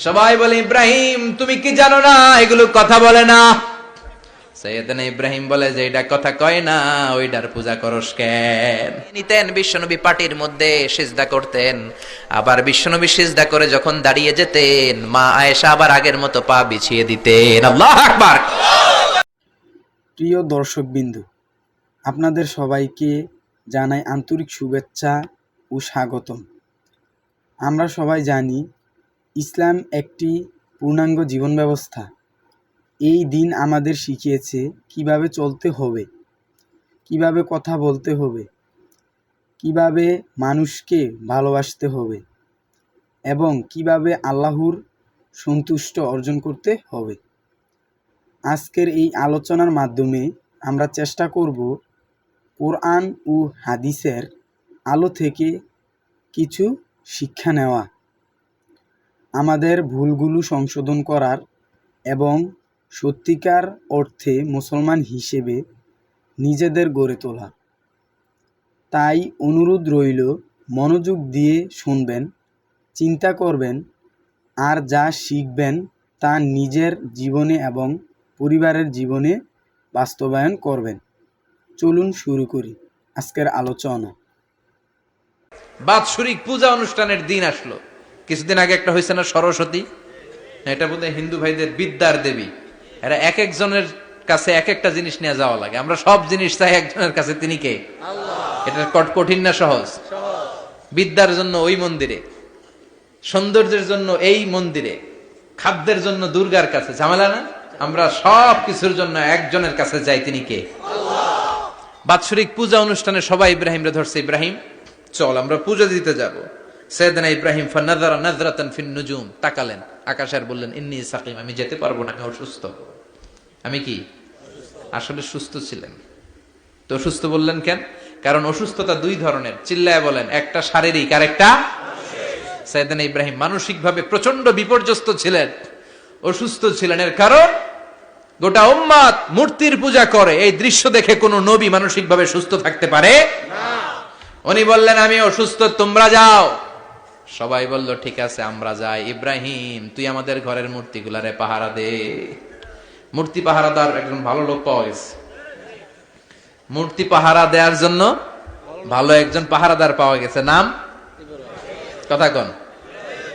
সবাই বলে ইব্রাহিম তুমি কি জানো না এগুলো কথা বলে না? সৈয়দনা ইব্রাহিম বলে যে এটা কথা কয় না, ওইটার পূজা করস কেন? নিতেন বিশ্বনবী পাটির মধ্যে সিজদা করতেন, আবার বিশ্বনবী সিজদা করে যখন দাঁড়িয়ে যেতেন মা আয়েশা আবার আগের মতো পা বিছিয়ে দিতেন। আল্লাহু আকবার। প্রিয় দর্শকবৃন্দ, আপনাদের সবাইকে জানাই আন্তরিক শুভেচ্ছা ও স্বাগতম। আমরা সবাই জানি ইসলাম একটি পূর্ণাঙ্গ জীবন ব্যবস্থা। এই দিন আমাদের শিখিয়েছে কিভাবে চলতে হবে, কিভাবে কথা বলতে হবে, কিভাবে মানুষকে ভালোবাসতে হবে এবং কিভাবে আল্লাহর সন্তুষ্ট অর্জন করতে হবে। আজকের এই আলোচনার মাধ্যমে আমরা চেষ্টা করব কোরআন ও হাদিসের আলো থেকে কিছু শিক্ষা নেওয়া, আমাদের ভুলগুলো সংশোধন করার এবং সত্যিকার অর্থে মুসলমান হিসেবে নিজেদের গড়ে তোলা। তাই অনুরোধ রইল, মনোযোগ দিয়ে শুনবেন, চিন্তা করবেন আর যা শিখবেন তা নিজের জীবনে এবং পরিবারের জীবনে বাস্তবায়ন করবেন। চলুন শুরু করি আজকের আলোচনা। বাৎসরিক পূজা অনুষ্ঠানের দিন আসলো। কিছুদিন আগে একটা হয়েছে না সরস্বতী, এটা বোধহয় হিন্দু ভাইদের বিদ্যার দেবী। এরা এক একজনের কাছে এক একটা জিনিস নিয়ে যাওয়া লাগে। আমরা সব জিনিস চাই একজনের কাছে, তিনি কে? আল্লাহ। এটা কঠিন না সহজ? বিদ্যার জন্য ওই মন্দিরে, সৌন্দর্যের জন্য এই মন্দিরে, খাদ্যের জন্য দুর্গার কাছে, ঝামেলা না? আমরা সব কিছুর জন্য একজনের কাছে যাই, তিনি কে? আল্লাহ। বাৎসরিক পূজা অনুষ্ঠানে সবাই ইব্রাহিমরে ধরছে, ইব্রাহিম চল আমরা পূজা দিতে যাব। সাইয়েদনা ইব্রাহিম ফানাযারা নাযরাতান ফিন নুজুম, তাকালেন আকাশে আর বললেন ইন্নী সাকিম, আমি যেতে পারবো না, আমি অসুস্থ। আমি কি আসলে সুস্থ ছিলেন? তো অসুস্থ বললেন কেন? কারণ অসুস্থতা দুই ধরনের, চিল্লায় বলেন, একটা শারীরিক আর একটা মানসিক। সাইয়েদনা ইব্রাহিম মানসিকভাবে প্রচন্ড বিপর্যস্ত ছিলেন, অসুস্থ ছিলেন। এর কারণ গোটা উম্মত মূর্তির পূজা করে, এই দৃশ্য দেখে কোন নবী মানসিকভাবে সুস্থ থাকতে পারে না। উনি বললেন আমি অসুস্থ, তোমরা যাও। সবাই বলল ঠিক আছে আমরা যাই। ইব্রাহিম তুই আমাদের ঘরের মূর্তিগুলারে পাহারা দে। মূর্তি পাহারাদার একজন ভালো লোক পাওয়া গেছে, মূর্তি পাহারা দেওয়ার জন্য ভালো একজন পাহারাদার পাওয়া গেছে। নাম কথা কন,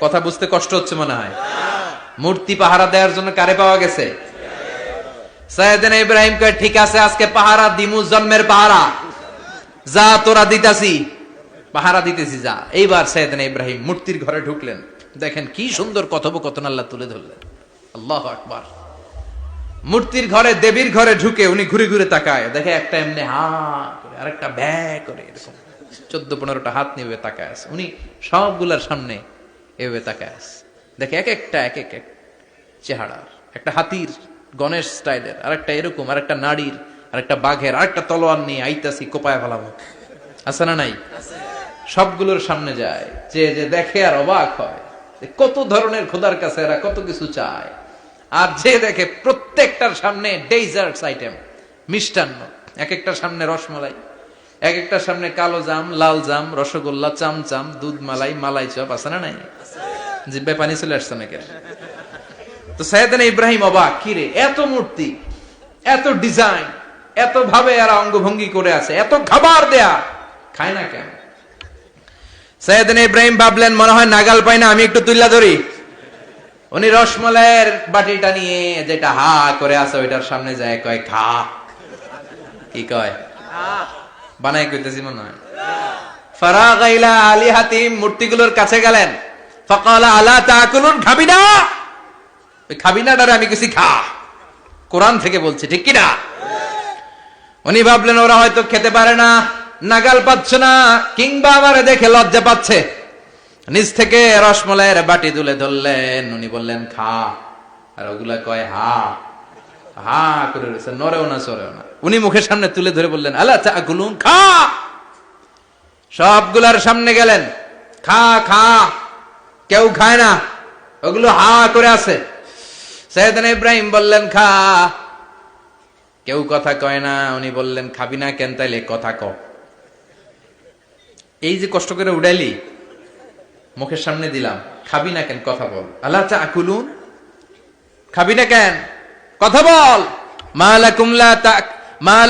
কথা বুঝতে কষ্ট হচ্ছে মনে হয়। মূর্তি পাহারা দেওয়ার জন্য কারে পাওয়া গেছে? সাইয়েদনা ইব্রাহিম কয় ঠিক আছে আজকে পাহারা দিমু, জন্মের পাহারা, যা তোরা দিতাছি, পাহারা দিতেছি যা। এইবার সাইয়েদনা ইব্রাহিম মূর্তির ঘরে ঢুকলেন। দেখেন কি সুন্দর কথোপকথন আল্লাহ তুলে ধরলেন। আল্লাহু আকবার। মূর্তির ঘরে, দেবীর ঘরে ঢুকে উনি ঘুরে ঘুরে তাকায়, দেখে একটা এমনি হা করে আরেকটা ব্যা করে, এরকম 14-15টা হাত নিয়ে তাকায় আছে। উনি সবগুলার সামনে এভাবে তাকায় আছে, দেখে এক একটা এক এক চেহারার, একটা হাতির গণেশ স্টাইলের, আরেকটা এরকম, আরেকটা নারীর, আরেকটা বাঘের, আরেকটা তলোয়ার নিয়ে আইতাছি কোপায় ফেলাবো, আছে না নাই? সবগুলোর সামনে যায়, যে যে দেখে আর অবাক হয় কত ধরনের খোদার কাছে এরা কত কিছু চায়। আর যে দেখে প্রত্যেকটার সামনে ডেজার্টস আইটেম, মিষ্টান্ন, এক একটার সামনে রসমালাই, এক একটার সামনে কালো জাম, লাল জাম, রসগোল্লা, চামচাম, দুধ মালাই, মালাই চপ, আছে না নাই? জিব্বায় পানি চলে আসছে নাকি? তো সাইয়েদনা ইব্রাহিম অবাক, কি রে এত মূর্তি, এত ডিজাইন, এত ভাবে এরা অঙ্গভঙ্গি করে আছে, এত খাবার দেয়া, খায় না কেন? সাইয়েদনা ইব্রাহিম ভাবলেন মনে হয় নাগাল পাই না, আমি একটু তুল্লা ধরি। উনি রসমালাইয়ের বাটিটা নিয়ে যেটা হা করে আছে ওইটার সামনে যায়, কয় খা। কি কয়? বানাই কইতেছি মনে হয়। ফারাগা ইলা আলিহাতিম, মূর্তিগুলোর কাছে গেলেন। ফাকালা আলা তাকুলুন, খাবি না? ওই খাবি না ডারে আমি কিছু খা, কোরআন থেকে বলছি, ঠিক কি না? উনি ভাবলেন ওরা হয়তো খেতে পারে না, নাগাল পাচ্ছে না, কিংবা আমারে দেখে লজ্জা পাচ্ছে। নিজ থেকে রসমালাইয়ের বাটি তুলে ধরলেন, উনি বললেন খা, আর ওগুলা কয় হা হা করে রয়েছে, নড়েও না চড়েও না। উনি মুখের সামনে তুলে ধরে বললেন আলা তাকুলুন, খা। সবগুলার সামনে গেলেন, খা খা, কেউ খায় না, ওগুলো হা করে আছে। সাইয়েদনা ইব্রাহিম বললেন খা, কেউ কথা কয় না। উনি বললেন খাবি না কেন, তাইলে কথা ক। এই যে কষ্ট করে উড়াইলি, মুখের সামনে দিলাম, খাবি না কেন, কথা বল। আলা তাকুলুন, খাবি না কেন, কথা বল। মা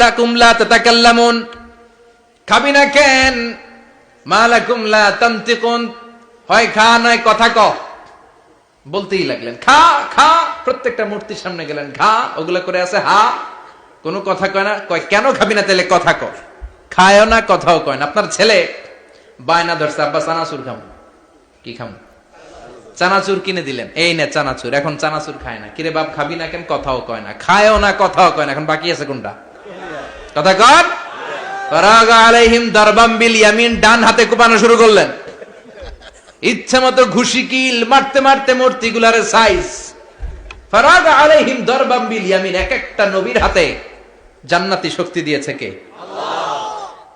লাকুম লা তাতাকাল্লামুন, খাবি না কেন। মা লাকুম লা তানতিকুন, হয় খা নয় কথা ক। বলতেই লাগলেন খা খা, প্রত্যেকটা মূর্তির সামনে গেলেন, খা, ওগুলা করে আছে হা, কোনো কথা কয় না। কয় কেন খাবি না, তাহলে কথা ক। খায়ও না, কথাও কয় না। আপনার ছেলে বায়না ধরছে, আব্বা চানাচুর খাম। কি খাম? চানাচুর কিনে দিলেন, এই নে চানাচুর। এখন চানাচুর খায় না। কিরে বাপ খাবি না কেন, কথাও কয় না। খায়ও না, কথাও কয় না। এখন বাকি আছে কোনটা? কথা কর। ফারাগা আলাইহিম দারবাম বিল ইয়ামিন, ডান হাতে কোপানো শুরু করলেন। ইচ্ছা মতো ঘুষি কিল মারতে মারতে মূর্তিগুলার সাইজ। ফারাগা আলাইহিম দারবাম বিল ইয়ামিন, এক একটা নবীর হাতে জান্নাতি শক্তি দিয়েছে কে?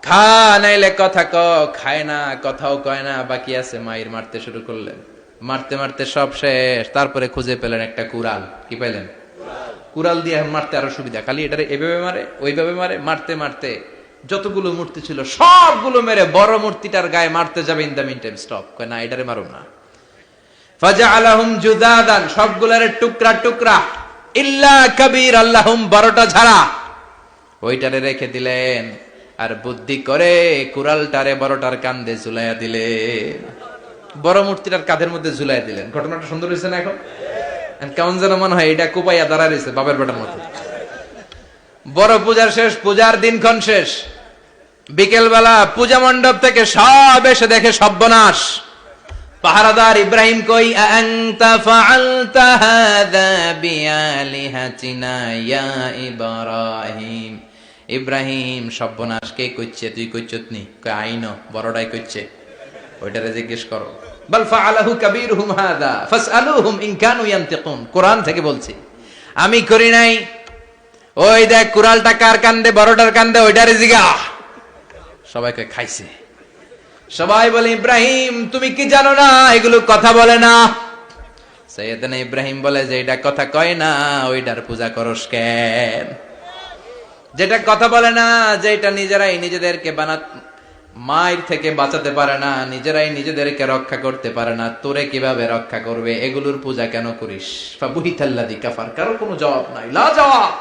খা নাইলে কথা ক, খায় না, কথাও কয় না, বাকি আছে। মায়ের মারতে শুরু করলেন, মারতে মারতে সব শেষ। তারপরে খুঁজে পেলেন একটা কুড়াল। কি পাইলেন? কুড়াল দিয়ে মারতে আরো সুবিধা, খালি এটারে এভাবে মারে, ওইভাবে মারে। মারতে মারতে যতগুলো মূর্তি ছিল সবগুলো মেরে বড় মূর্তিটার গায়ে মারতে যাবে, in the mean time stop, কয় না এটারে মারো না। ফাজআলাহুম জুদাদান, সবগুলারে টুকরা টুকরা। ইল্লা কাবীর আল্লাহুম, বড়টা ছাড়া ওইটারে রেখে দিলেন। আর বুদ্ধি করে কুড়ালটারে বড়টার কান্দে ঝুলাইয়া দিলেন, বড় মূর্তিটার কাঁধের মধ্যে ঝুলাইয়া দিলেন। ঘটনাটা সুন্দর হয়েছে না? এখন কেমন যেন মনে হয় এটা কোপাইয়া দাঁড়া রয়েছে বাবার বেটার মতো। বড় পূজার শেষ, পূজার দিনক্ষণ শেষ। বিকেল বেলা পূজা মণ্ডপ থেকে সব এসে দেখে সর্বনাশ। পাহারাদার ইব্রাহিম কই, আনতা ফাআলতা হাযা বিআলিহাতিনা ইয়া ইব্রাহিম। ইব্রাহিম, সর্বনাশ কে কইছে? তুই কইছত নি? কয় আইনো, বড়টাই কইছে, ওইটারে জিজ্ঞেস করো। বাল ফাআলাহু কাবীরুহুম হাযা ফাসআলুহুম ইন কানু ইয়ানতিকুন। কোরআন থেকে বলছি, আমি করি নাই। ওই দেখ কুড়ালটা কার কান্দে, বড়টার কান্দে, ওইটারে জিগা। সবাই কয় খাইছে। সবাই বলে ইব্রাহিম তুমি কি জানো না এগুলো কথা বলে না? সাইয়েদনা ইব্রাহিম বলে যে এটা কথা কয় না, ওইটার পূজা করস কেন? যেটা কথা বলে না, যেটা নিজেরাই নিজেদেরকে মায়ের থেকে বাঁচাতে পারে না, নিজেরাই নিজেদেরকে রক্ষা করতে পারে না, তোরে কিভাবে রক্ষা করবে? এগুলোর পূজা কেন করিস? ফাবুহিতাল্লাযী কাফার, কারো কোনো জবাব নাই, লা জবাব।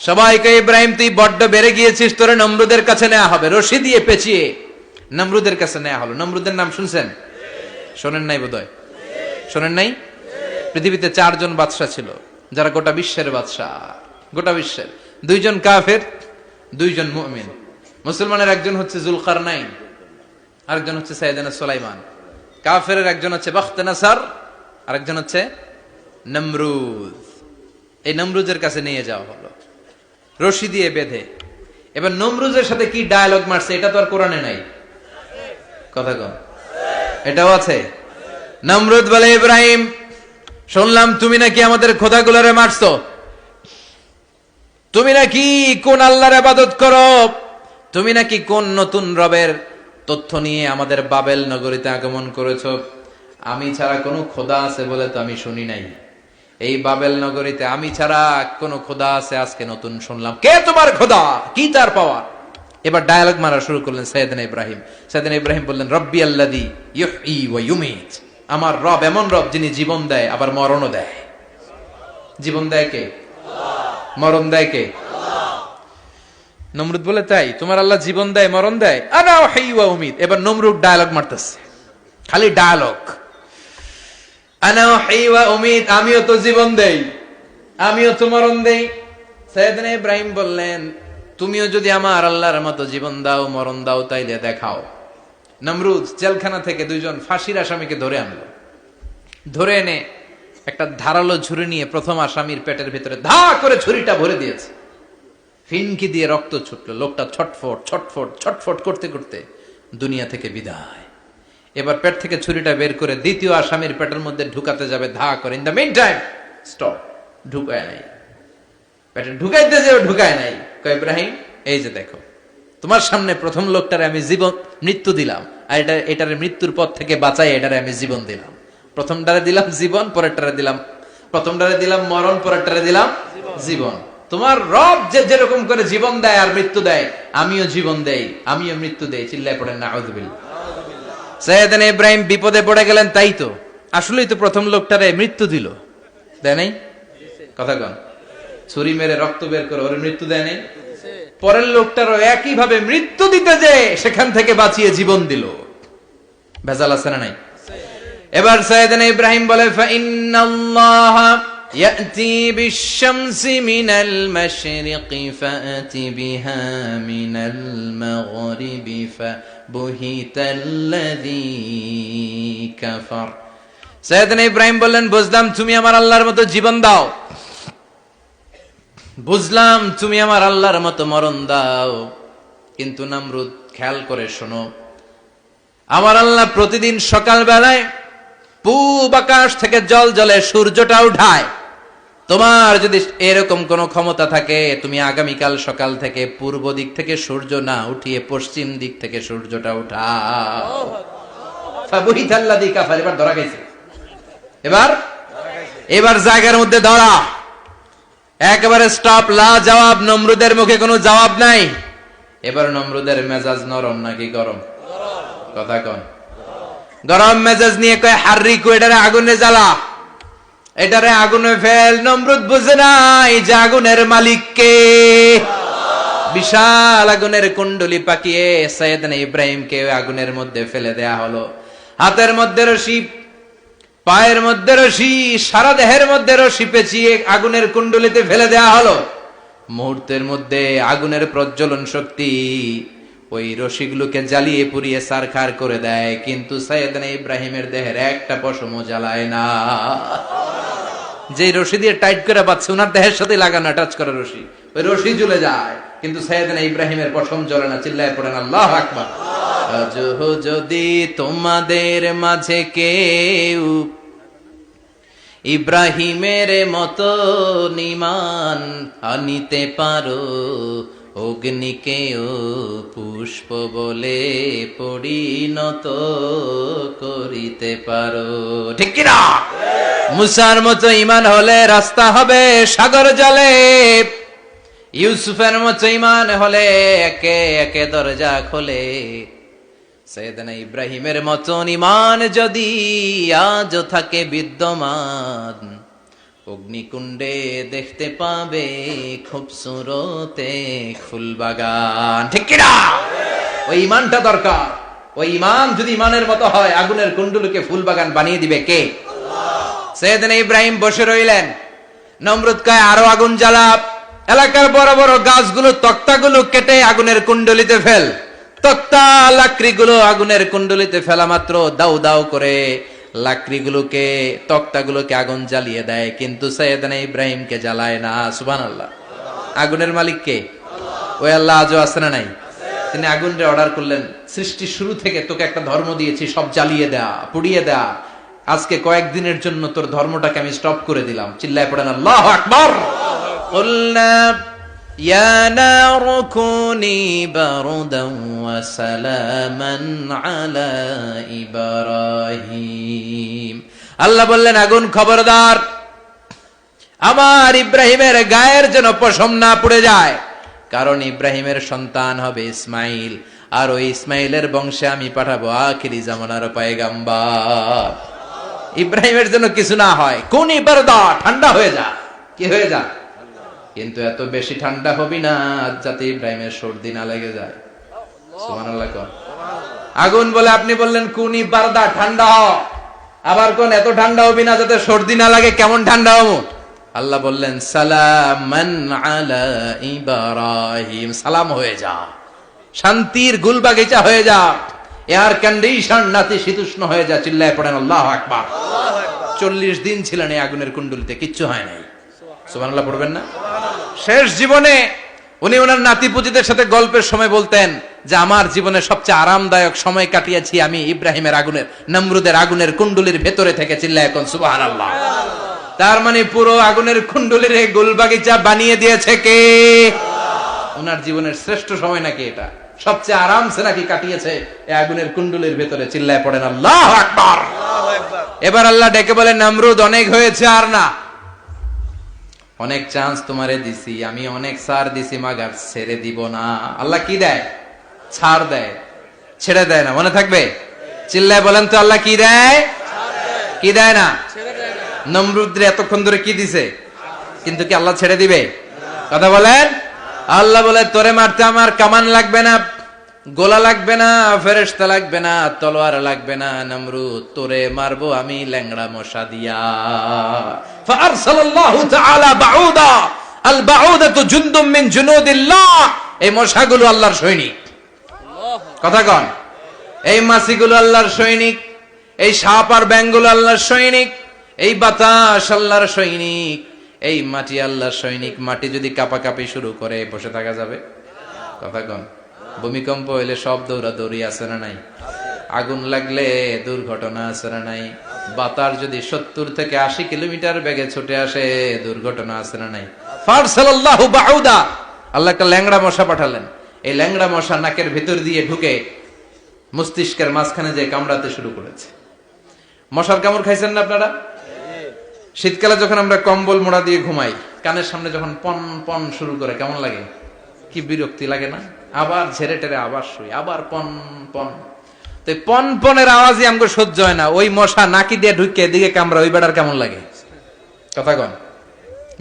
সবাইকে ইব্রাহিম তুই বড্ড বেড়ে গিয়েছিস, তোরে নমরুদের কাছে নেওয়া হবে। রশি দিয়ে পেঁচিয়ে নমরুদের কাছে নেওয়া হলো। নমরুদের নাম শুনছেন? শোনেন নাই বোধহয়। শোনেন নাই? পৃথিবীতে 4 জন বাদশা ছিল, যারা গোটা বিশ্বের বাদশা। গোটা বিশ্বের 2 জন কাফের, 2 জন মুমিন। মুসলমানের একজন হচ্ছে জুলকারনাইন, আরেকজন হচ্ছে সাইয়েদনা সুলাইমান। কাফেরের একজন হচ্ছে বাখতানাসার, আরেকজন হচ্ছে নমরুদ। এই নমরুদের কাছে নিয়ে যাওয়া হলো রশি দিয়ে বেঁধে। এবার নমরুদের সাথে কি ডায়ালগ মারছে এটা তো আর কোরআনে নাই। কথা কন, এটাও আছে। নমরুদ বলে, ইব্রাহিম শুনলাম তুমি নাকি আমাদের খোদাগুলোরে মারছো, তুমি নাকি কোন আল্লাহর ইবাদত করো, তুমি নাকি কোন নতুন রবের তথ্য নিয়ে আমাদের বাবেল নগরীতে আগমন করেছো। আমি ছাড়া কোনো খোদা আছে বলে তো আমি শুনি নাই। এই বাবেল নগরীতে আমি ছাড়া কোনো খোদা আছে আজকে নতুন শুনলাম। কে তোমার খোদা? কি তার পাওয়ার? এবার ডায়ালগ মারা শুরু করলেন সাইয়েদনা ইব্রাহিম। সাইয়েদনা ইব্রাহিম বললেন, রব্বি আল্লাযী ইউহয়ী ওয়া ইউমীত। আমার রব এমন রব যিনি জীবন দেয় আবার মরণও দেয়। জীবন দেয় কে? মরণ দেয় কে? নমরুদ বলে, তাই তোমার আল্লাহ জীবন দেয় মরণ দেয়? আনা উহয়ী ওয়া উমীত। এবার নমরুদ ডায়ালগ মারতেছে, খালি ডায়ালগ। আনা উহয়ী ওয়া উমীত, আমিও তো জীবন দেই, আমিও তো মরণ দেই। সাইয়েদনা ইব্রাহিম বললেন, তুমিও যদি আমার আল্লাহর মতো জীবন দাও মরণ দাও তাইলে দেখাও। নমরুদ জেলখানা থেকে 2 জন ফাঁসির আসামিকে ধরে আনলো। ধরে এনে একটা ধারালো ছুরি নিয়ে প্রথম আসামির পেটের ভিতরে ধা করে ছুরিটা ভরে দিয়েছে। ফিনকি দিয়ে রক্ত ছুটলো। লোকটা ছটফট ছটফট ছটফট করতে করতে দুনিয়া থেকে বিদায়। এবার পেট থেকে ছুরিটা বের করে দ্বিতীয় আসামির পেটের মধ্যে ঢুকাতে যাবে ধা করে। In the mean time stop, ঢুকায় নাই। পেটে ঢুকাইতে যে ঢুকায় নাই। কয়, ইব্রাহিম এই যে দেখো, তোমার সামনে প্রথম লোকটারে আমি মৃত্যু দিলাম, আর এটারে মৃত্যুর পথ থেকে বাঁচাই এটারে আমি জীবন দিলাম। প্রথমটারে দিলাম জীবন, পরেরটারে দিলাম, প্রথমটারে দিলাম মরণ, পরেরটারে দিলাম জীবন। তোমার রব যে যেরকম করে জীবন দেয় আর মৃত্যু দেয়, আমিও জীবন দেই, আমিও মৃত্যু দেই। চিল্লায় পড়েন নাউযুবিল্লাহ। সাইয়েদনা ইব্রাহিম বিপদে পড়ে গেলেন। তাই তো আসলেই তো প্রথম লোকটারে মৃত্যু দিল, দেয় নাই? কথা কন, ছুরি মেরে রক্ত বের করে ওর মৃত্যু দেয় নাই? পরের লোকটারও একই ভাবে মৃত্যু দিতে যে সেখান থেকে বাঁচিয়ে জীবন দিল। ভেজাল আছে না নাই? এবার সাইয়েদনা ইব্রাহিম বলে ফাইন্নাল্লাহ ইয়াতি বিশ-শামসি মিনাল মাশরিকি ফাআতি বিহা মিনাল মাগরিবি ফাবুহিতাল্লাযী কাফার। সাইয়েদনা ইব্রাহিম বললেন, বুঝলাম তুমি আমার আল্লাহর মতো জীবন দাও, বুঝলাম তুমি আমার আল্লাহর মতো মরণ দাও, কিন্তু নমরুদ খেয়াল করে শোনো, আমার আল্লাহ প্রতিদিন সকাল বেলায় পূব আকাশ থেকে জল জলে সূর্যটা উঠায়। তোমার যদি এরকম কোন ক্ষমতা থাকে, তুমি আগামীকাল সকাল থেকে পূর্ব দিক থেকে সূর্য না উঠিয়ে পশ্চিম দিক থেকে সূর্যটা উঠাও। ফাবুহিতাল্লাযী কাফার। এবার ধরা গেছে, এবার জায়গার মধ্যে ধরা, একেবারে স্টপ, লা জবাব। নমরুদের মুখে কোনো জবাব নাই। এবার নমরুদের মেজাজ নরম নাকি গরম? কথা কন। গরম মেজাজ নিয়ে কয়, হাররিকু, এটারে আগুনে জ্বালা, এটারে আগুনে ফেল। নমরুদ বুঝে নাই যে আগুনের মালিক কে। বিশাল আগুনের কুণ্ডলি পাকিয়ে সাইয়েদনা ইব্রাহিমকে আগুনের মধ্যে ফেলে দেয়া হলো। হাতের মধ্যে রশি, পায়ের মধ্যে রশি, সারা দেহের মধ্যে রশি পেঁচিয়ে আগুনের কুণ্ডলিতে ফেলে দেয়া হলো। মুহূর্তের মধ্যে আগুনের প্রজ্বলন শক্তি ওই রশিগুলোকে জ্বালিয়ে পুড়িয়ে ছারখার করে দেয়, কিন্তু সাইয়েদনা ইব্রাহিমের দেহের একটা পশমও জ্বালায় না। যে রশি দিয়ে টাইট করে বাঁধছে, ওনার দেহের সাথে লাগানো টাচ করা রশি, ওই রশি জ্বলে যায়, কিন্তু সাইয়েদনা ইব্রাহিমের পশম জ্বলে না। চিল্লায় পড়েন আল্লাহু আকবার। যদি তোমাদের মাঝে কেউ ইব্রাহিমের মতো ঈমান আনিতে পারো, অগ্নিকেও পুষ্প বলে পরিণত করিতে পারো, ঠিক কিনা? মুসার মতো ঈমান হলে রাস্তা হবে সাগর জলে, ইউসুফের মতো ঈমান হলে একে একে দরজা খোলে। সাইয়েদনা ইব্রাহিমের মতন ঈমান যদি আজও থাকে বিদ্যমান, অগ্নিকুণ্ডে দেখতে পাবে খুবসুরত এক ফুলবাগান, ঠিক কিনা? ওই ঈমানটা দরকার। ওই ঈমান যদি ঈমানের মতো হয়, আগুনের কুণ্ডলকে ফুলবাগান বানিয়ে দিবে কে? আল্লাহ। সাইয়েদনা ইব্রাহিম বসে রইলেন। নমরুদ কয়, আরো আগুন জ্বালা, এলাকার বড় বড় গাছগুলো, তক্তাগুলো কেটে আগুনের কুণ্ডলিতে ফেল। তক্তা লাকড়িগুলো আগুনের কুণ্ডলিতে ফেলা মাত্র দাউ দাউ করে লাকড়িগুলোকে, তক্তাগুলোকে আগুন জ্বালিয়ে দেয়, কিন্তু সাইয়েদনা ইব্রাহিমকে জ্বালায় না। সুবহানাল্লাহ। আগুনের মালিক কে? ওই আল্লাহ আজও আছে না নাই? তিনি আগুনরে অর্ডার করলেন, সৃষ্টির শুরু থেকে তোকে একটা ধর্ম দিয়েছি, সব জ্বালিয়ে দেয়া, পুড়িয়ে দেয়া, আজকে কয়েকদিনের জন্য তোর ধর্মটাকে আমি স্টপ করে দিলাম। চিল্লায় পড়েন আল্লাহু আকবার। يا نار كوني بردا وسلاما على إبراهيم। আল্লাহ বললেন, আগুন খবরদার, আমার ইব্রাহিমের গায়ের যেন পশম না পুড়ে যায়, কারণ ইব্রাহিমের সন্তান হবে ইসমাইল, আর ওই ইসমাইলের বংশে আমি পাঠাবো আখিরি জামানার পয়গাম্বার। ইব্রাহিমের জন্য কিছু না হয়, কোনি বারদা, ঠান্ডা হয়ে যা। কি হয়ে যা? কিন্তু এত বেশি ঠান্ডা হবি না যাতে ইব্রাহিমের সর্দি না লেগে যায়। সুবহানাল্লাহ। আগুন বলে, আপনি বললেন কুনি বারদা, ঠান্ডা হ, আবার কোন এত ঠান্ডা হবি না যাতে সর্দি না লাগে। কেমন ঠান্ডা হবো? আল্লাহ বললেন, সালামান আলা ইব্রাহিম, সালাম হয়ে যা, শান্তির গুলবাগিচা হয়ে যা, এয়ার কন্ডিশন নাতিশীতোষ্ণ হয়ে যা। চিল্লায় পড়েন আল্লাহু আকবার। 40 দিন ছিলেন এই আগুনের কুণ্ডলিতে, কিচ্ছু হয় নাই। সুবহানাল্লাহ পড়বেন না? শেষ জীবনে উনি ওনার নাতিপুতিদের সাথে গল্পের সময় বলতেন যে আমার জীবনে সবচেয়ে আরামদায়ক সময় কাটিয়েছি আমি ইব্রাহিমের আগুনের, নমরুদের আগুনের কুণ্ডলির ভেতরে থেকে। চিল্লায় এখন সুবহানাল্লাহ। তার মানে পুরো আগুনের কুণ্ডলির গুলবাগিচা বানিয়ে দিয়েছে কে? ওনার জীবনের শ্রেষ্ঠ সময় নাকি এটা, সবচেয়ে আরামসে নাকি কাটিয়েছে এই আগুনের কুণ্ডলির ভেতরে। চিল্লায় পড়েন আল্লাহু আকবার। এবার আল্লাহ ডেকে বলেন, নমরুদ অনেক হয়েছে, আর না, অনেক চান্স তোমারে দিছি আমি, অনেক ছাড় দিছি, মাগার ছেড়ে দিব না। আল্লাহ কি দেয়? ছাড় দেয়, ছেড়ে দেয় না। মনে থাকবে? চিল্লায় বলেন তো, আল্লাহ কি দেয়? কি দেয় না? নমরুদরে এতক্ষণ ধরে কি দিছে, কিন্তু কি আল্লাহ ছেড়ে দিবে? কথা বলেন। আল্লাহ বলে তোরে মারতে আমার কামান লাগবে না, গোলা লাগবে না, ফেরেশতা লাগবে না, তলোয়ার লাগবে না, নমরুদ তোরে মারবো আমি ল্যাংড়া মশা দিয়া। ফাআরসালাল্লাহু তাআলা বাউদা, আল বাউদাতু জুনদুম মিন জুনুদিল্লাহ। এই মশাগুলো আল্লাহর সৈনিক। কথা কন। এই মাছিগুলো আল্লাহর সৈনিক, এই সাপ আর ব্যাঙগুলো আল্লাহর সৈনিক, এই বাতাস আল্লাহর সৈনিক, এই মাটি আল্লাহর সৈনিক। মাটি যদি কাঁপাকাঁপি শুরু করে বসে থাকা যাবে? কথা কন। ভূমিকম্প হইলে সব দৌড়াদৌড়ি আছে না নাই? আগুন লাগলে দুর্ঘটনা আছে না নাই? বাতাস যদি 70 থেকে 80 কিলোমিটার বেগে ছুটে আসে দুর্ঘটনা আছে না নাই? ফারসালাল্লাহু বাউদা, আল্লাহ একটা ল্যাংড়া মশা পাঠালেন। এই ল্যাংড়া মশা নাকের ভিতর দিয়ে ঢুকে মস্তিষ্কের মাঝখানে যে কামড়াতে শুরু করেছে। মশার কামড় খাইছেন না আপনারা? শীতকালে যখন আমরা কম্বল মোড়া দিয়ে ঘুমাই, কানের সামনে যখন পন পন শুরু করে কেমন লাগে? কি বিরক্তি লাগে না? আবার ঝেড়ে টেরে আবার শুই, আবার পন পন। তো পন পনের আওয়াজই আমাকে সহ্য হয় না। ওই মশা নাকি দিয়ে ঢুকে এদিকে কামড়া, ওই বেড়ার কেমন লাগে? কথা কন।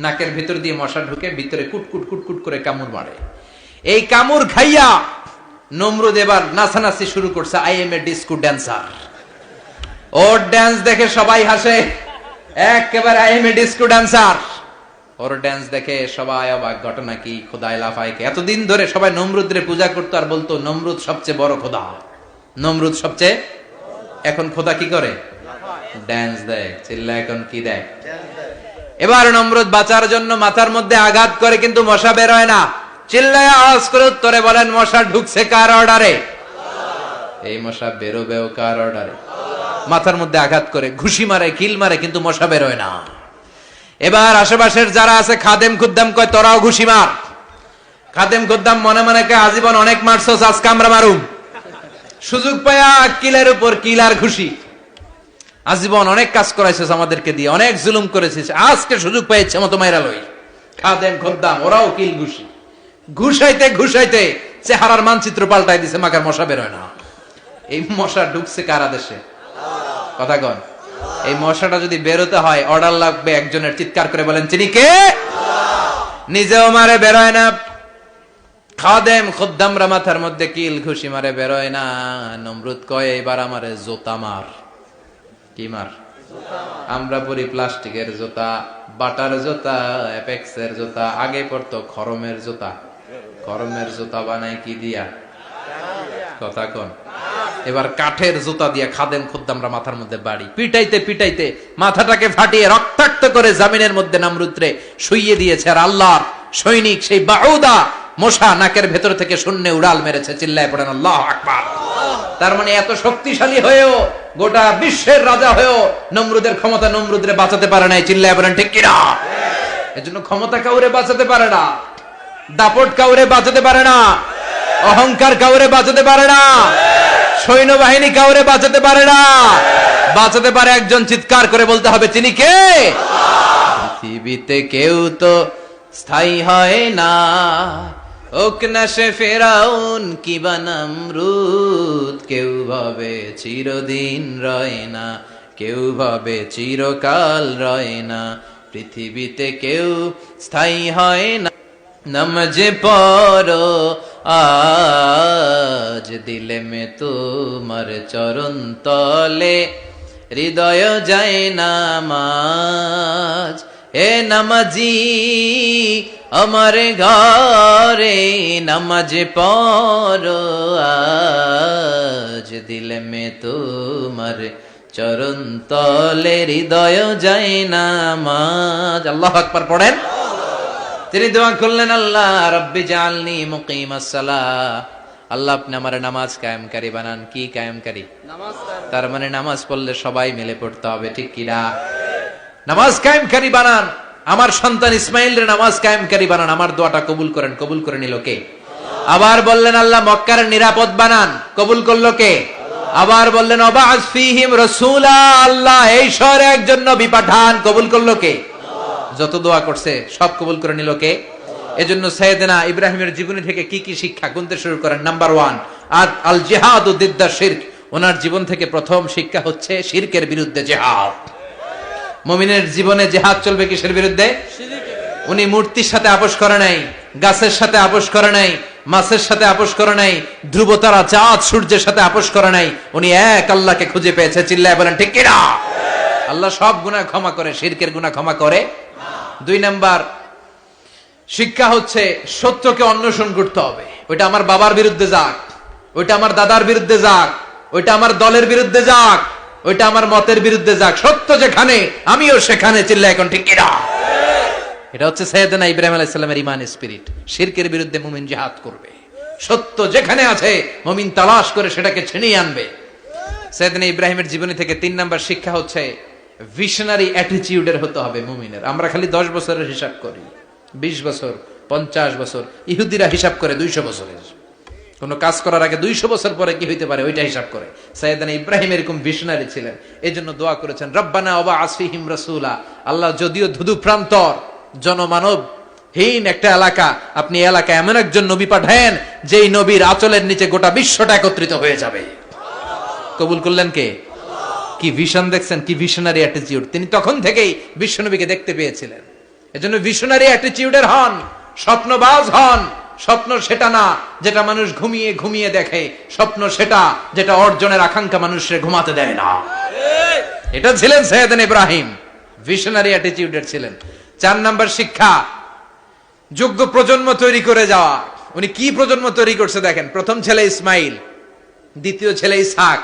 নাকের ভিতর দিয়ে মশা ঢুকে ভিতরে কুটকুট কুটকুট করে কামড় মারে। এই কামড় খাইয়া নমরুদ এবার নাচানাচি শুরু করছে। I M A disco dancer. Or dance দেখে সবাই হাসে, একেবারে I M A disco dancer. Or dance দেখে সবাই অবাক। ঘটনা কি? খোদাই লাফায়। এতদিন ধরে সবাই নমরুদরে পূজা করতো আর বলতো নমরুদ সবচেয়ে বড় খোদা, নমরুদ সবচেয়ে। এখন খোদা কি করে? ড্যান্স দেয়। চিল্লা এখন কি দেয়? এবার নমরুদ বাঁচার জন্য মাথার মধ্যে আঘাত করে, কিন্তু মশা বের হয় না। চিল্লায় আওয়াজ করে উত্তরে বলেন, মশা ঢুকছে কার অর্ডারে? এই মশা বেরোবেও কার অর্ডারে? মাথার মধ্যে আঘাত করে ঘুষি মারে, কিল মারে, কিন্তু মশা বের হয় না। এবার আশেপাশের যারা আছে খাদেম খুদ্দাম কয় তোরাও ঘুষি মার। খাদেম খুদ্দাম মনে মনে কয় আজীবন অনেক মারছস, আজকে আমরা মারুম। সুযোগ পায়া কিলের উপর কিল আর ঘুষি। আজীবন অনেক কাজ করাইছিস আমাদেরকে দিয়ে, অনেক জুলুম করেছিস, আজকে সুযোগ পাইছে মতো মাইরা লই। খাদেম খুদ্দাম ওরাও কিল ঘুষি। ঘুষাইতে ঘুষাইতে চেহারার মানচিত্র পাল্টাই দিছে, মাকার মশা বের হয় না। এই মশা ঢুকছে কারা দেশে? কথা কন। এই মশাটা যদি বেরোতে হয় অর্ডার লাগবে একজনের। চিৎকার করে বলেন তিনি কে? নিজেও মারে, বেরোয় না। খাদেম খুদ্দামরা মাথার মধ্যে কিল ঘুষি মারে, বেরোয় না। নমরুদ কয় এবার আমারে জোতা মার। কি মার? আমরা পরি প্লাস্টিকের জুতা, বাটার জুতা, অ্যাপেক্সের জুতা। আগে পড়তো খরমের জুতা। খরমের জুতা বানায় কি দিয়া? কথা কন। এবার কাঠের জুতা দিয়ে খাদেম খুদ্দামরা মাথার মধ্যে বাড়ি। পিটাইতে পিটাইতে মাথাটাকে ফাটিয়ে রক্তাক্ত করে জামিনের মধ্যে নমরুদরে শুইয়ে দিয়েছে। আর আল্লাহর সৈনিক সেই বাউদা মশা নাকের ভেতর থেকে শূন্যে উড়াল মেরেছে। চিল্লায় পড়েন আল্লাহু আকবার। তার মানে এত শক্তিশালী হয়েও, গোটা বিশ্বের রাজা হয়েও নমরুদের ক্ষমতা নমরুদরে বাঁচাতে পারে নাই। চিল্লায় পড়েন ঠিক কিনা? এজন্য ক্ষমতা কাউরে বাঁচাতে পারে না, দাপট কাউরে বাঁচাতে পারে না, অহংকার কাউরে বাঁচাতে পারে না, সৈন্যবাহিনী কাউরে বাঁচাতে পারে না। বাঁচাতে পারে একজন। চিৎকার করে বলতে হবে তিনি কে? পৃথিবীতে কেউ তো স্থায়ী হয় না, হোক না সে ফেরাউন কিবা নমরুদ। কেউ ভাবে চিরদিন রয় না, কেউ ভাবে চিরকাল রয় না। পৃথিবীতে কেউ স্থায়ী হয় না। নমজে পড়ো আজ দিলে মে তোমার চরণ তলে, হৃদয় যায় নামাজ। হে নামাজি আমার ঘরে নামাজে পড়ো আজ দিলে মে তোমার চরণ তলে, হৃদয় যায় নামাজ। আল্লাহু আকবার পড়েন। তিনি দোয়া করলেন, আল্লাহ রব্বি জাআলনি মুকিমাস সালাহ। আল্লাহ আপনি আমার নামাজ কায়েমকারী বানান। কি কায়েমকারী? তার মানে নামাজ পড়লে সবাই মিলে পড়তে হবে, ঠিক কিনা? নামাজ কায়েমকারী বানান। আমার সন্তান ইসমাইলের নামাজ কায়েমকারী বানান। আমার দোয়াটা কবুল করেন। কবুল করে নিল কে? আবার বললেন আল্লাহ মক্কার নিরাপদ বানান। কবুল করলো কে? আবার বললেন ওয়াবা'আস ফীহিম রাসূলা। আল্লাহ এই শহরে একজন নবী পাঠান। কবুল করলো কে? যত দোয়া করছে সব কবুল করে নিল কে? এজন্য সাইয়েদনা ইব্রাহিমের জীবনী থেকে কি কি শিক্ষা গুনতে শুরু করেন। নাম্বার 1, আল জিহাদু দিদ্দা শিরক। ওনার জীবন থেকে প্রথম শিক্ষা হচ্ছে শিরকের বিরুদ্ধে জিহাদ। মুমিনের জীবনে জিহাদ চলবে কিসের বিরুদ্ধে? উনি মূর্তির সাথে আপোষ করে নাই, গাছের সাথে আপোষ করে নাই, মাছের সাথে আপোষ করে নাই, ধ্রুবতারা, চাঁদ, সূর্যের সাথে আপোষ করে নাই। উনি এক আল্লাহকে খুঁজে পেয়েছে। চিল্লায় বলেন ঠিক কিনা? আল্লাহ সব গুনাহ ক্ষমা করে, শিরকের গুনাহ ক্ষমা করে। 2 নাম্বার শিক্ষা হচ্ছে সত্যকে অন্বেষণ করতে হবে। ওইটা আমার বাবার বিরুদ্ধে যাক, ওইটা আমার দাদার বিরুদ্ধে যাক, ওইটা আমার দলের বিরুদ্ধে যাক, ওইটা আমার মতের বিরুদ্ধে যাক, সত্য যেখানে আমিও সেখানে। চিল্লায় এখন ঠিক কিনা? এটা হচ্ছে সাইয়েদনা ইব্রাহিম আলাইহিস সালামের ঈমানের স্পিরিট। শিরকের বিরুদ্ধে মুমিন জিহাদ করবে। সত্য যেখানে আছে মুমিন তালাশ করে সেটাকে ছিনিয়ে আনবে। সাইয়েদনা ইব্রাহিমের জীবনী থেকে 3 নাম্বার শিক্ষা হচ্ছে ভিশনারি অ্যাটিটিউডের হতে হবে মুমিনের। আমরা খালি 10 বছরের হিসাব করি, 20 বছর, 50 বছর। ইহুদিরা হিসাব করে 200 বছরের। কোন কাজ করার আগে 200 বছর পরে কি হইতে পারে ওইটা হিসাব করে। সাইয়েদনা ইব্রাহিম এরকম ভিশনারি ছিলেন। এজন্য দোয়া করেছেন, রব্বানা ওয়াবা'আস ফীহিম রাসূলা। আল্লাহ, যদিও ধুধু প্রান্তর, জনমানব হীন একটা এলাকা, আপনি এলাকায় এমন একজন নবী পাঠায়েন যেই নবীর আঁচলের নিচে গোটা বিশ্বটা একত্রিত হয়ে যাবে। কবুল করলেন কে? কি ভিশন দেখছেন, কি ভিশনারি অ্যাটিটিউড। তিনি তখন থেকেই বিশ্বনবীকে দেখতে পেয়েছিলেন। এজন্য ভিশনারি অ্যাটিটিউডের হন, স্বপ্নবাজ হন। স্বপ্ন সেটা না যেটা মানুষ ঘুমিয়ে ঘুমিয়ে দেখে, স্বপ্ন সেটা যেটা অর্জনের আকাঙ্ক্ষা মানুষের ঘুমাতে দেয় না। এটা ছিলেন সাইয়েদনা ইব্রাহিম, ভিশনারি অ্যাটিটিউডের ছিলেন। 4 নাম্বার শিক্ষা, যোগ্য প্রজন্ম তৈরি করে যাওয়া। উনি কি প্রজন্ম তৈরি করছে দেখেন। প্রথম ছেলে ইসমাইল, দ্বিতীয় ছেলে ইসহাক।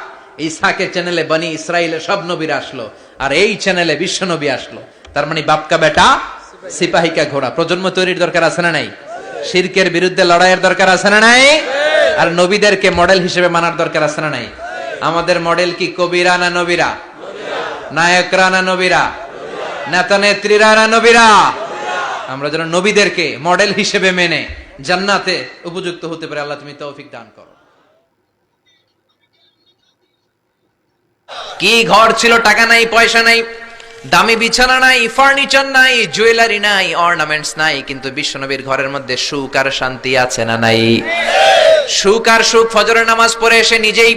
ইসহাকের চ্যানেলে বনি ইসরাইলের সব নবীরা আসলো, আর এই চ্যানেলে বিশ্ব নবী আসলো। তার মানে বাপকা বেটা সিপাহিকা ঘোড়া। প্রজন্ম তৈরির দরকার আছে না নাই? শিরকের বিরুদ্ধে লড়াইয়ের দরকার আছে না নাই? আর নবীদেরকে মডেল হিসেবে মানার দরকার আছে না নাই? আমাদের মডেল কি কবিরা না নবীরা? নায়করা না নবীরা? নেতা নেত্রীরা না নবীরা? আমরা যেন নবীদেরকে মডেল হিসেবে মেনে জান্নাতে উপযুক্ত হতে পারে। আল্লাহ তুমি তৌফিক দান করো। কি ঘর ছিল, টাকা নাই, পয়সা নাই, দামি বিছানা নাই, ফার্নিচার নাই, জুয়েলারি নাই, অর্নামেন্টস নাই, কিন্তু বিশ্বনবীর ঘরের মধ্যে সুখ আর শান্তি আছে না নাই? সুখ আর সুখ। ফজরের নামাজ পড়ে এসে নিজেই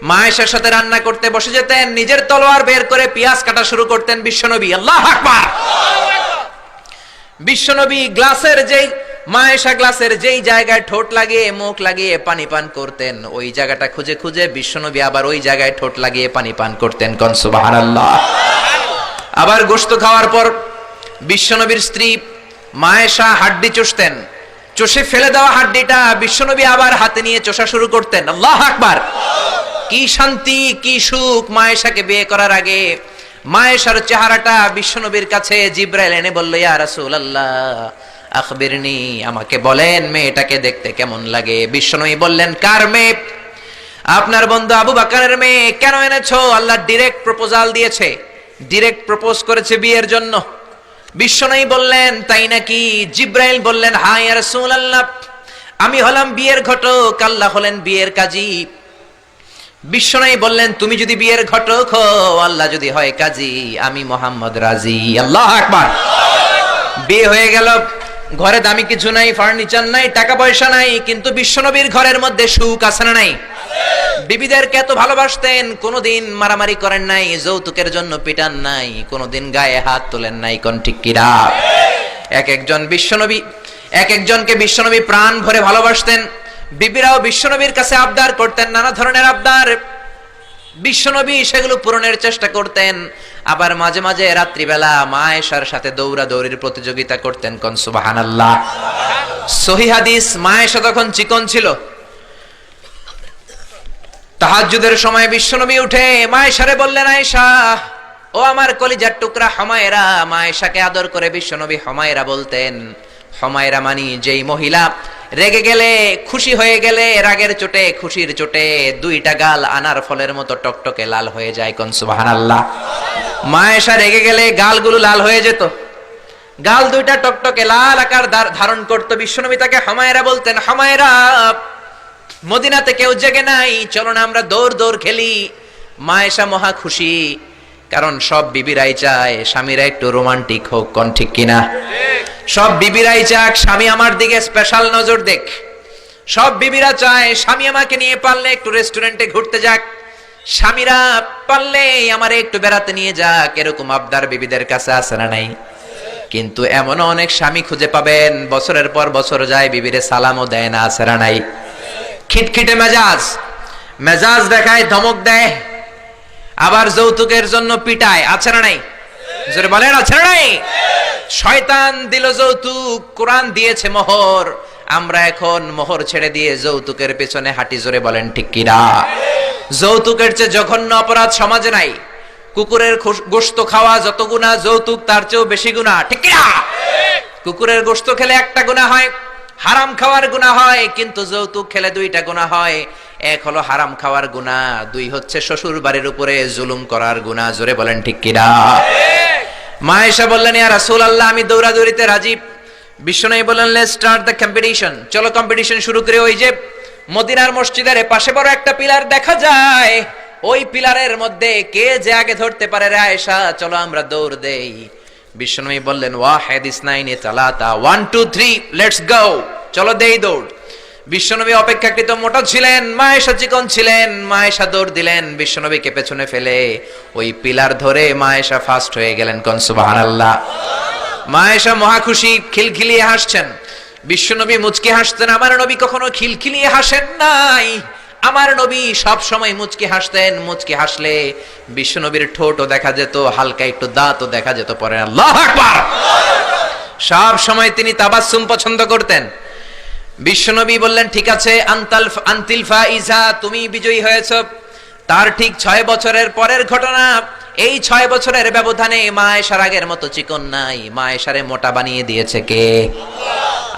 মা আয়েশার সাথে রান্না করতে বসে যেতেন, নিজের তলোয়ার বের করে পেঁয়াজ কাটা শুরু করতেন বিশ্বনবী। আল্লাহু আকবার। বিশ্বনবী গ্লাসের যেই মা আয়েশা গ্লাসের যেই জায়গায় ঠোঁট লাগিয়ে মুখ লাগিয়ে পানি পান করতেন, ওই জায়গাটা খুঁজে খুঁজে বিশ্বনবী আবার ওই জায়গায় ঠোঁট লাগিয়ে পানি পান করতেন। কোন সুবহানাল্লাহ। আবার গোশত খাওয়ার পর বিশ্বনবীর স্ত্রী মা আয়েশা হাড্ডি চষতেন, চষে ফেলে দেওয়া হাড্ডিটা বিশ্বনবী আবার হাতে নিয়ে চষা শুরু করতেন। আল্লাহু আকবার। কি শান্তি, কি সুখ। মা আয়েশাকে বিয়ে করার আগে মা আয়েশার চেহারাটা বিশ্বনবীর কাছে জিবরাইল এনে বলল, ইয়া রাসূলুল্লাহ আখবিরনি, আমাকে বলেন মেয়েটাকে দেখতে কেমন লাগে। বিশ্বনবী বললেন, কার মেয়ে? আপনার বন্ধু আবু বকরের মেয়ে। কেন এনেছো? আল্লাহ ডাইরেক্ট প্রপোজাল দিয়েছে, ডাইরেক্ট প্রপোজ করেছে বিয়ের জন্য। বিশ্বনবী বললেন, তাই নাকি? জিবরাইল বললেন, হ্যাঁ ইয়া রাসূলুল্লাহ, আমি হলাম বিয়ের ঘটক, আল্লাহ হলেন বিয়ের কাজী। বিশ্বনবী বললেন, তুমি যদি বিয়ের ঘটক হও, আল্লাহ যদি হয় কাজী, আমি মুহাম্মদ রাজি। আল্লাহু আকবার। বিয়ে হয়ে গেল। ঘরে দামি কিছু নাই, ফার্নিচার নাই, টাকা পয়সা নাই, কিন্তু বিশ্বনবীর ঘরের মধ্যে সুখ আছে না নাই? বিবিদেরকে এত ভালোবাসতেন, কোনোদিন মারামারি করেন নাই, যৌতুকের জন্য পিটান নাই, কোনোদিন গায়ে হাত তোলেন নাই। কোন ঠিক কিরা? এক একজনকে বিশ্বনবী প্রাণ ভরে ভালোবাসতেন। বিবিরাও বিশ্বনবীর কাছে আবদার করতেন, নানা ধরনের আবদার। বিশ্বনবী সেগুলো পূরণের চেষ্টা করতেন। আবার মাঝে মাঝে রাত্রিবেলা মা আয়েশার সাথে দৌড়াদৌড়ির প্রতিযোগিতা করতেন। কোন সুবহানাল্লাহ। সহিহ হাদিস, মা আয়েশা তখন চিকন ছিল। তাহাজ্জুদের সময় বিশ্বনবী উঠে মা আয়েশারে বললেন, আয়েশা, ও আমার কলিজার টুকরা হুমায়রা। মা আয়েশাকে আদর করে বিশ্বনবী হুমায়রা বলতেন। হুমায়রা মানি যেই মহিলা রেগে গেলে, খুশি হয়ে গেলে, রাগের চোটে, খুশির চোটে দুইটা গাল আনার ফলের মতো টকটকে লাল হয়ে যায়। কোন সুবহানাল্লাহ। মা আয়েশা রেগে গেলে গালগুলো লাল হয়ে যেত, গাল দুইটা টকটকে লাল আকার ধারণ করত। বিশ্বনবী তাকে হুমায়রা বলতেন, হুমায়রা, মদিনাতে কেউ জেগে নাই, চলো না আমরা দৌড় দৌড় খেলি। মা আয়েশা মহা খুশি, কারণ সব বিবিরাই চায় স্বামীরা একটু রোমান্টিক হোক। কোন ঠিক কিনা? সব বিবিরাই চাক স্বামী আমার দিকে স্পেশাল নজর দেখ। সব বিবিরা চায় স্বামী আমাকে নিয়ে পারলে একটু রেস্টুরেন্টে ঘুরতে যাক, স্বামীরা পারলে আমারে একটু বেড়াতে নিয়ে যাক, এরকম আবদার বিবিদের কাছে আছে না নাই? কিন্তু এমন অনেক স্বামী খুঁজে পাবেন বছরের পর বছর যায় বিবিরে সালামও দেয় না, আছে না নাই? খিটখিটে মেজাজ, মেজাজ দেখায়, ধমক দেয়, আবার যৌতুকের জন্য পিটায়, আছে না নাই? জোরে বলেন, আছে না নাই? শয়তান দিল যৌতুক, কোরআন দিয়েছে মোহর, আমরা এখন মোহর ছেড়ে দিয়ে যৌতুকের পেছনে হাঁটি। জোরে বলেন ঠিক কিনা? যৌতুকের চেয়ে জঘন্য অপরাধ সমাজে নাই। কুকুরের গোশত খাওয়া যত গুনাহ, যৌতুক তার চেয়েও বেশি গুনাহ, ঠিক কিনা? কুকুরের গোশত খেলে একটা গুনাহ হয়, হারাম খাওয়ার গুনাহ হয়, কিন্তু যৌতুক খেলে দুইটা গুনাহ হয়। এক হলো হারাম খাওয়ার গুনাহ, দুই হচ্ছে শ্বশুর বাড়ির উপরে জুলুম করার গুনাহ। জোরে বলেন ঠিক কিনা? মা আয়েশা বললেন, ইয়া রাসূলুল্লাহ, আমি দৌড়াদৌড়িতে রাজি। বিশ্বনবী বললেন, লেটস স্টার্ট দ্য কম্পিটিশন, চলো কম্পিটিশন শুরু করে। ওই যে মদিনার মসজিদের পাশে বড় একটা পিলার দেখা যায়, ওই পিলারের মধ্যে কে যে আগে ধরতে পারে রে আয়েশা, চলো আমরা দৌড় দেই। বিশ্বনবী বললেন, ওয়াহিদ ইসনাইনি তালাতা, 1 2 3 লেটস গো, চলো দেই দৌড়। বিশ্বনবী অপেক্ষাকৃত মোটা ছিলেন, মা আয়েশা চিকন ছিলেন। মা আয়েশা দৌড় দিলেন, বিশ্বনবীকে পেছনে ফেলে ওই পিলার ধরে মা আয়েশা ফার্স্ট হয়ে গেলেন। কোন সুবহানাল্লাহ। মা আয়েশা মহা খুশি, খিলখিলিয়ে হাসছেন। বিশ্বনবী মুচকি হাসতেন। আমার নবী কখনো খিলখিলিয়ে হাসেন নাই, আমার নবী সব সময় মুচকি হাসতেন। মুচকি হাসলে বিশ্বনবীর ঠোঁটও দেখা যেত, হালকা একটু দাঁতও দেখা যেত। পরে আল্লাহু আকবার, সব সময় তিনি তাবাসসুম পছন্দ করতেন। বিশ্বনবী বললেন, ঠিক আছে, আনতিল ফাইজা, তুমি বিজয়ী হয়েছো। তার ঠিক 6 বছরের পরের ঘটনা। এই 6 বছরের ব্যবধানে মা আয়েশার আগের মতো চিকন নাই, মা আয়েশারে মোটা বানিয়ে দিয়েছে কে?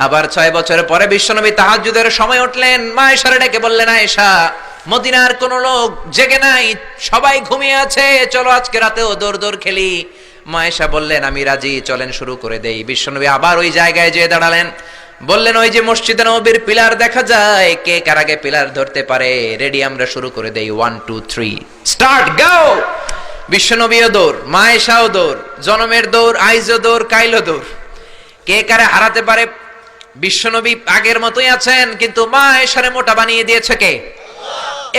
আবার 6 বছর পরে বিশ্বনবী তাহাজ্জুদের সময় উঠলেন, মা আয়েশারে ডেকে বললেন, আয়েশা, মদিনার কোন লোক জেগে নাই, সবাই ঘুমিয়ে আছে, চলো আজকে রাতেও দৌড় দৌড় খেলি। মা আয়েশা বললেন, আমি রাজি, চলেন শুরু করে দেই। বিশ্বনবী আবার ওই জায়গায় যেয়ে দাঁড়ালেন, বললেন, ওই যে মসজিদে নববীর পিলার দেখা যায়, কে কার আগে পিলার ধরতে পারে? রেডি, আমরা শুরু করে দেই, 1 2 3 স্টার্ট, গো। বিশ্বনবীও দৌড়, মা আয়েশাও দৌড়, জনমের দৌড়, আইজও দৌড়, কাইলও দৌড়। কে কারে হারাতে পারে? বিশ্বনবী আগের মতোই আছেন, কিন্তু মা আয়েশারে মোটা বানিয়ে দিয়েছে কে?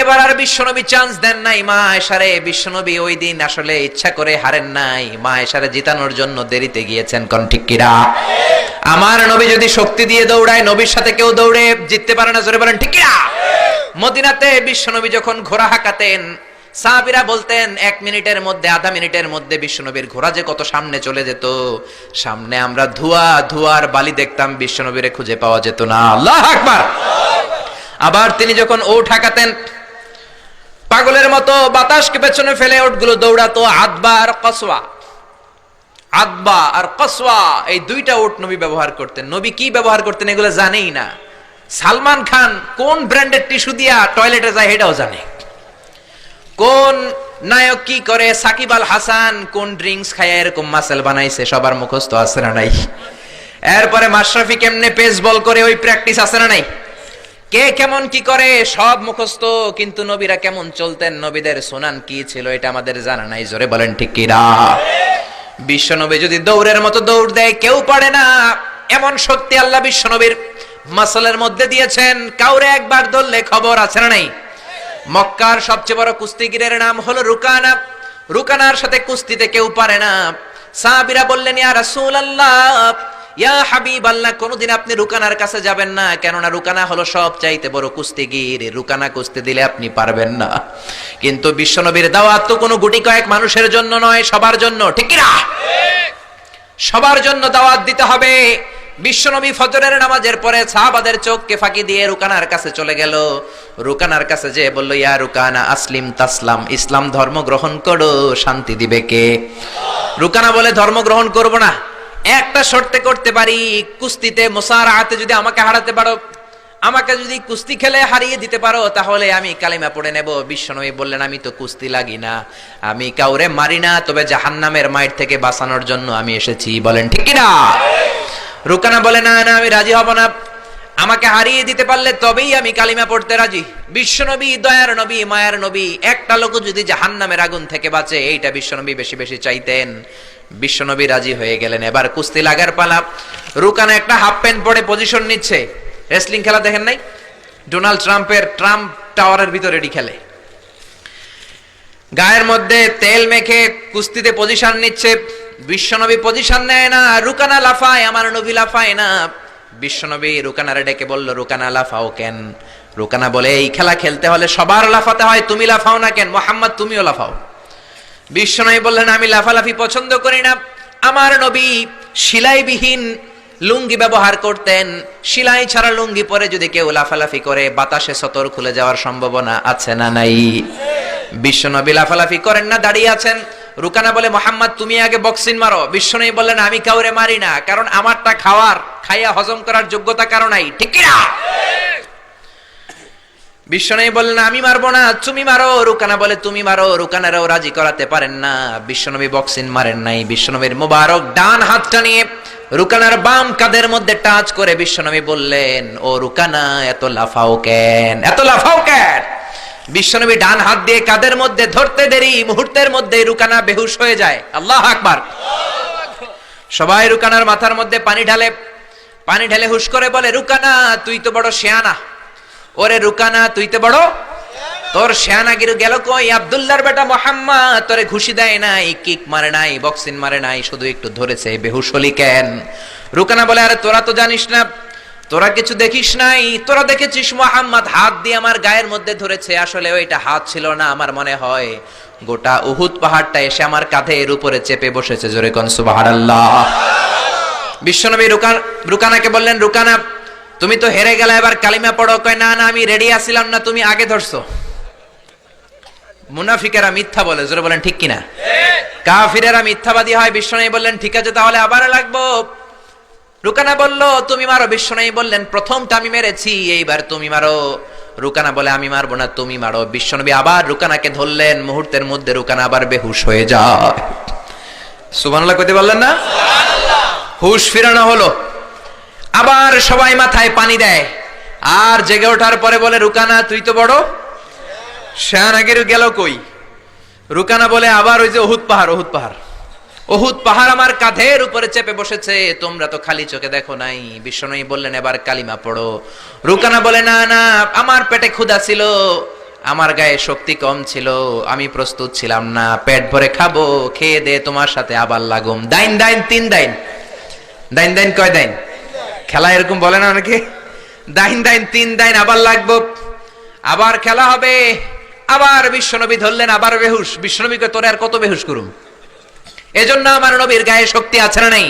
এবার আর বিশ্বনবী চান্স দেন নাই মা আয়েশারে। বিশ্বনবী ওই দিন আসলে ইচ্ছা করে হারেন নাই, মা আয়েশারে জিতানোর জন্য দেরিতে গিয়েছেন। কোন ঠিক কিনা? আমার নবী যদি শক্তি দিয়ে দৌড়ায়, নবীর সাথে কেউ দৌড়ে জিততে পারে না। জোরে বলেন ঠিক কিনা? মদিনাতে বিশ্বনবী যখন ঘোড়া হাঁকাতেন, সাহাবীরা বলতেন 1 মিনিটের মধ্যে, আধা মিনিটের মধ্যে বিশ্বনবীর ঘোড়া যে কত সামনে চলে যেত। সামনে আমরা ধোয়ার বালি দেখতাম, বিশ্বনবীরে খুঁজে পাওয়া যেত না। আল্লাহু আকবার। আবার তিনি যখন ওট হাঁকাতেন, পাগলের মতো বাতাসকে পেছনে ফেলে ওটগুলো দৌড়াতো। আদবা আর কসওয়া, আদবা আর কসওয়া, এই দুইটা ওট নবী ব্যবহার করতেন। নবী কি ব্যবহার করতেন এগুলো জানেই না। সালমান খান কোন ব্র্যান্ডের টিস্যু দিয়া টয়লেটে যায় এটাও জানে। কোন নায়ক কি করে, সাকিব আল হাসান কোন ড্রিঙ্কস খায় এরকম মাসেল বানাইছে, সবার মুখস্থ আছে না নাই? এরপরে মাশরাফি কেমনে পেস বল করে, ওই প্র্যাকটিস আছে না নাই? কে কেমন কি করে সব মুখস্থ, কিন্তু নবীরা কেমন চলতেন, নবীদের সুনান কি ছিল, এটা আমাদের জানা নাই। জোরে বলেন ঠিক কি না? বিশ্বনবী যদি দৌড়ের মতো দৌড় দেয়, কেউ পারে না। এমন শক্তি আল্লাহ বিশ্বনবীর মাসলের মধ্যে দিয়েছেন, কাউরে একবার ধরলে খবর, আছে না নাই? মক্কার সবচেয়ে বড় কুস্তিগিরের নাম হলো রুকানা। রুকানার সাথে কুস্তিতে কেউ পারে না। সাহাবীরা বললেন, ইয়া রাসূলুল্লাহ, ইয়া হাবিবাল্লাহ, কোনদিন আপনি রুকানার কাছে যাবেন না, কেননা রুকানা হলো সবচাইতে বড় কুস্তিগির, রুকানা কুস্তি দিলে আপনি পারবেন না। কিন্তু বিশ্বনবীর দাওয়াত তো কোনো গুটি কয়েক মানুষের জন্য নয়, সবার জন্য, ঠিক কি না? সবার জন্য দাওয়াত দিতে হবে। বিশ্বনবী ফজরের নামাজের পরে সাহাবাদের চোখকে ফাঁকি দিয়ে রুকানার কাছে চলে গেল। রুকানার কাছে যে বলল, ইয়া রুকানা, আসলিম তাসলাম, ইসলাম ধর্ম গ্রহণ করো, শান্তি দিবে কে? রুকানা বলে, ধর্ম গ্রহণ করব না, একটা শর্তে করতে পারি, কুস্তিতে মুসারাআতে যদি আমাকে হারাতে পারো, আমাকে যদি কুস্তি খেলে হারিয়ে দিতে পারো, তাহলে আমি কালিমা পড়ে নেব। বিশ্বনবী বললেন, আমি তো কুস্তি লাগি না, আমি কাউরে মারি না, তবে জাহান্নামের মাইর থেকে বাঁচানোর জন্য আমি এসেছি। বলেন ঠিক কি না? রুকানা বলে, না না, আমি রাজি হব না, আমাকে হারিয়ে দিতে পারলে তবেই আমি কালিমা পড়তে রাজি। বিশ্বনবী দয়ার নবী, মায়ার নবী, একটা লোক যদি জাহান্নামের আগুন থেকে বাঁচে, এইটা বিশ্বনবী বেশি বেশি চাইতেন। বিশ্বনবী রাজি হয়ে গেলেন। এবার কুস্তি লাগার পালা। রুকানা একটা হাফ প্যান্ট পরে পজিশন নিচ্ছে। রেসলিং খেলা দেখেন নাই? ডোনাল্ড ট্রাম্পের ট্রাম্প টাওয়ারের ভিতরে এডি খেলে। গায়ের মধ্যে তেল মেখে কুস্তিতে পজিশন নিচ্ছে। বিশ্বনবী পজিশন নেয় না, রুকানা লাফায়, আমার নবী লাফায় না। বিশ্বনবী রুকানারে ডেকে বলল, রুকানা লাফাও কেন? রুকানা বলে, এই খেলা খেলতে হলে সবার লাফাতে হয়, তুমি লাফাও না কেন? মোহাম্মদ তুমিও লাফাও। বিশ্বনবী বললেন, আমি লাফালাফি পছন্দ করি না। আমার নবী সেলাইবিহীন লুঙ্গি ব্যবহার করতেন। সেলাই ছাড়া লুঙ্গি পরে যদি কেউ লাফালাফি করে বাতাসে সতর খুলে যাওয়ার সম্ভাবনা আছে না নাই? বিশ্বনবী লাফালাফি করেন না, দাঁড়িয়ে আছেন। রুকানা বলে, মোহাম্মদ তুমি আগে বক্সিং মারো। বিশ্বনবী বললেন, আমি কাউরে মারি না, কারণ আমারটা খাইয়া হজম করার যোগ্যতা কারো নাই, ঠিক কি না? বিশ্বনবী বললেন, আমি মারবো না, তুমি মারো। রুকানা বলে, তুমি মারো। রুকানারাও রাজি করাতে পারেন না। বিশ্বনবী বক্সিং মারেন নাই। বিশ্বনবীর মুবারক ডান হাতটা নিয়ে রুকানার বাম কাঁধের মধ্যে টাচ করে বিশ্বনবী বললেন, ও রুকানা, এত লাফাও কেন? এত লাফাও কেন? বিশ্বনবী ডান হাত দিয়ে কাঁধের মধ্যে ধরতে দেরি, মুহূর্তের মধ্যে রুকানা বেহুশ হয়ে যায়। আল্লাহু আকবার। সবাই রুকানার মাথার মধ্যে পানি ঢেলে হুশ করে বলে, রুকানা তুই তো বড় শিয়ানা। ওরে রুকানা তুই তো বড়, তোর শিয়ানাগিরি গেল কই? আব্দুল্লাহর বেটা মোহাম্মদ তোরে ঘুষি দেয় নাই, কিক মারে নাই, বক্সিং মারে নাই, শুধু একটু ধরেছে, বেহুশ হলি কেন? রুকানা বলে, আরে তোরা তো জানিস না, তোরা কিছু দেখিস নাই। তোরা দেখেছিস মোহাম্মদ হাত দিয়ে আমার গায়ের মধ্যে ধরেছে, আসলে ওইটা হাত ছিল না। আমার মনে হয় গোটা উহুদ পাহাড়টা এসে আমার কাঁধের উপরে চেপে বসেছে। জোরে কোন সুবহানাল্লাহ। বিশ্বনবী রুকানাকে বললেন, রুকানা তুমি তো হেরে গেলে, এবার কালিমা পড়ো। কয়, না না, আমি রেডি আছিলাম না, তুমি আগে ধরছো। মুনাফিকেরা মিথ্যা বলে, জোরে বলেন ঠিক কিনা? কাফিরেরা মিথ্যাবাদী হয়। বিশ্বনবী বললেন, ঠিক আছে তাহলে আবার লাগবো। রুকানা বলল, তুমি মারো। বিশ্বনবী বললেন, প্রথমটা আমি মেরেছি, এইবার তুমি মারো। রুকানা বলে, আমি মারবো না, তুমি মারো। বিশ্বনবী আবার রুকানাকে ধরলেন। মুহূর্তের মধ্যে রুকানা আবার বেহুশ হয়ে যায়। সুবহানাল্লাহ কইতে বললেন না? হুশ ফিরানো হলো। আবার সবাই মাথায় পানি দেয়। আর জেগে ওঠার পরে বলে, রুকানা তুই তো বড় শিয়ানাগিরি গেল কই? রুকানা বলে, আবার ওই যে উহুদ পাহাড় আমার কাঁধের উপরে চেপে বসেছে, তোমরা তো খালি চোখে দেখো নাই। বিশ্বনবী বললেন, এবার কালিমা পড়ো। রুকানা বলে, না না, আমার পেটে ক্ষুধা ছিল, আমার গায়ে শক্তি কম ছিল, আমি প্রস্তুত ছিলাম না, পেট ভরে খাবো, খেয়ে দে তোমার সাথে আবার লাগুম। দাইন দাইন তিন দাইন। দাইন দাইন কয় দাইন? খেলা এরকম বলে না অনেকে, দাইন দাইন তিন দাইন, আবার লাগবো, আবার খেলা হবে। আবার বিশ্বনবী ধরলেন, আবার বেহুশ। বিশ্বনবীকে তোরে আর কত বেহুশ করুম? এজন্য আমার নবীর গায়ে শক্তি আছে না নাই?